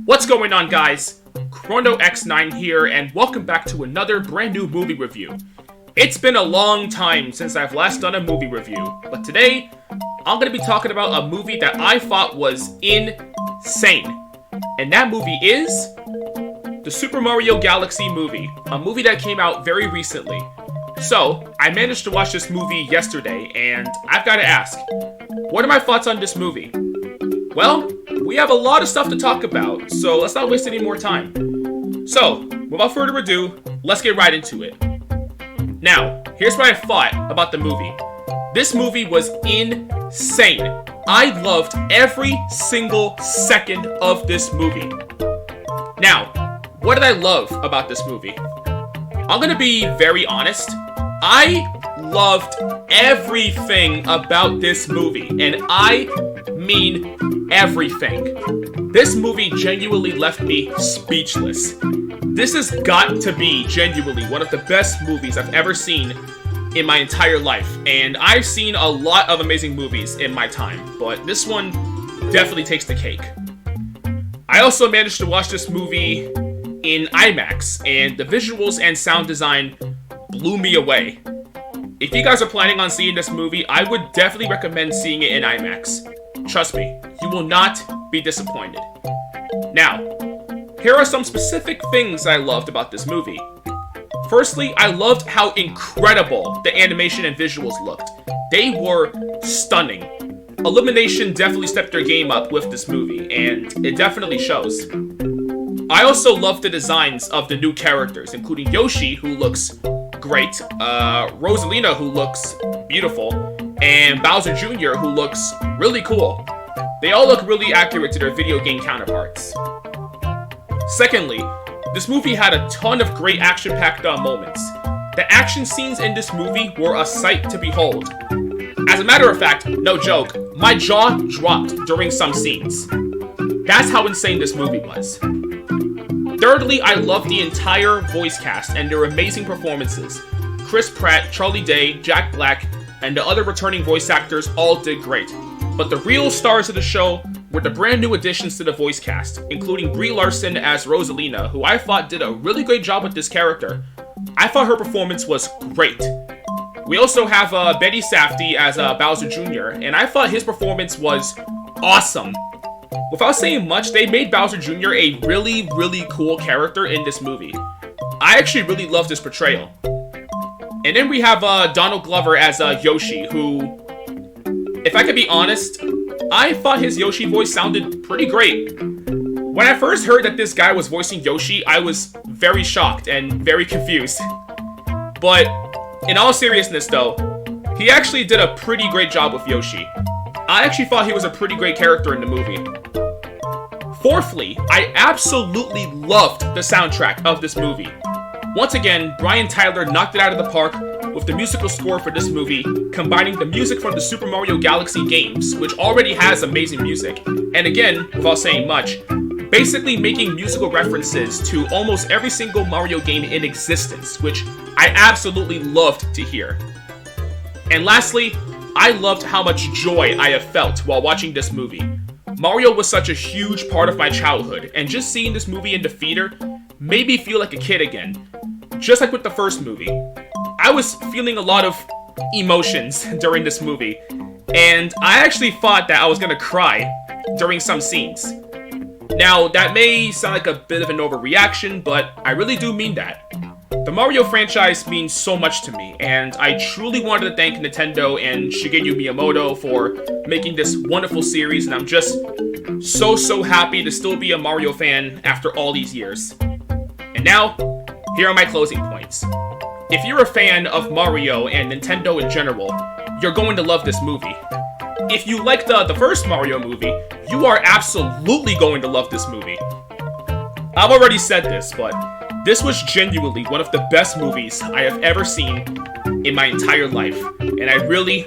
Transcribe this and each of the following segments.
What's going on, guys? Chrono X9 here, and welcome back to another brand new movie review. It's been a long time since I've last done a movie review, but today, I'm going to be talking about a movie that I thought was insane. And that movie is the Super Mario Galaxy movie, a movie that came out very recently. So, I managed to watch this movie yesterday, and I've got to ask, what are my thoughts on this movie? Well, we have a lot of stuff to talk about, so let's not waste any more time. So, without further ado, let's get right into it. Now, here's what I thought about the movie. This movie was insane. I loved every single second of this movie. Now, what did I love about this movie? I'm gonna be very honest. I loved everything about this movie, and I mean everything. This movie genuinely left me speechless. This has got to be genuinely one of the best movies I've ever seen in my entire life, and I've seen a lot of amazing movies in my time, but this one definitely takes the cake. I also managed to watch this movie in IMAX, and the visuals and sound design blew me away. If you guys are planning on seeing this movie, I would definitely recommend seeing it in IMAX. Trust me, you will not be disappointed. Now, here are some specific things I loved about this movie. Firstly, I loved how incredible the animation and visuals looked. They were stunning. Illumination definitely stepped their game up with this movie, and it definitely shows. I also loved the designs of the new characters, including Yoshi, who looks great, Rosalina, who looks beautiful, and Bowser Jr., who looks really cool. They all look really accurate to their video game counterparts. Secondly, this movie had a ton of great action-packed moments. The action scenes in this movie were a sight to behold. As a matter of fact, no joke, my jaw dropped during some scenes. That's how insane this movie was. Thirdly, I loved the entire voice cast and their amazing performances. Chris Pratt, Charlie Day, Jack Black, and the other returning voice actors all did great. But the real stars of the show were the brand new additions to the voice cast, including Brie Larson as Rosalina, who I thought did a really great job with this character. I thought her performance was great. We also have Betty Safdie as Bowser Jr., and I thought his performance was awesome. Without saying much, they made Bowser Jr. a really, really cool character in this movie. I actually really loved his portrayal. And then we have Donald Glover as Yoshi, who, if I could be honest, I thought his Yoshi voice sounded pretty great. When I first heard that this guy was voicing Yoshi, I was very shocked and very confused. But, in all seriousness though, he actually did a pretty great job with Yoshi. I actually thought he was a pretty great character in the movie. Fourthly, I absolutely loved the soundtrack of this movie. Once again, Brian Tyler knocked it out of the park with the musical score for this movie, combining the music from the Super Mario Galaxy games, which already has amazing music, and again, without saying much, basically making musical references to almost every single Mario game in existence, which I absolutely loved to hear. And lastly, I loved how much joy I have felt while watching this movie. Mario was such a huge part of my childhood, and just seeing this movie in the theater made me feel like a kid again. Just like with the first movie. I was feeling a lot of emotions during this movie, and I actually thought that I was gonna cry during some scenes. Now, that may sound like a bit of an overreaction, but I really do mean that. The Mario franchise means so much to me, and I truly wanted to thank Nintendo and Shigeru Miyamoto for making this wonderful series, and I'm just so happy to still be a Mario fan after all these years. And now, here are my closing points. If you're a fan of Mario and Nintendo in general, you're going to love this movie. If you liked the first Mario movie, you are absolutely going to love this movie. I've already said this, but this was genuinely one of the best movies I have ever seen in my entire life, and I really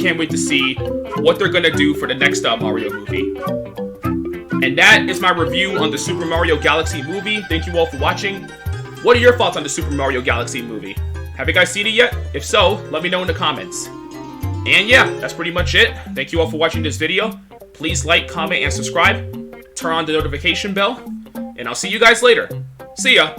can't wait to see what they're gonna do for the next Mario movie. And that is my review on the Super Mario Galaxy movie. Thank you all for watching. What are your thoughts on the Super Mario Galaxy movie? Have you guys seen it yet? If so, let me know in the comments. And yeah, that's pretty much it. Thank you all for watching this video. Please like, comment, and subscribe. turn on the notification bell, and I'll see you guys later. See ya!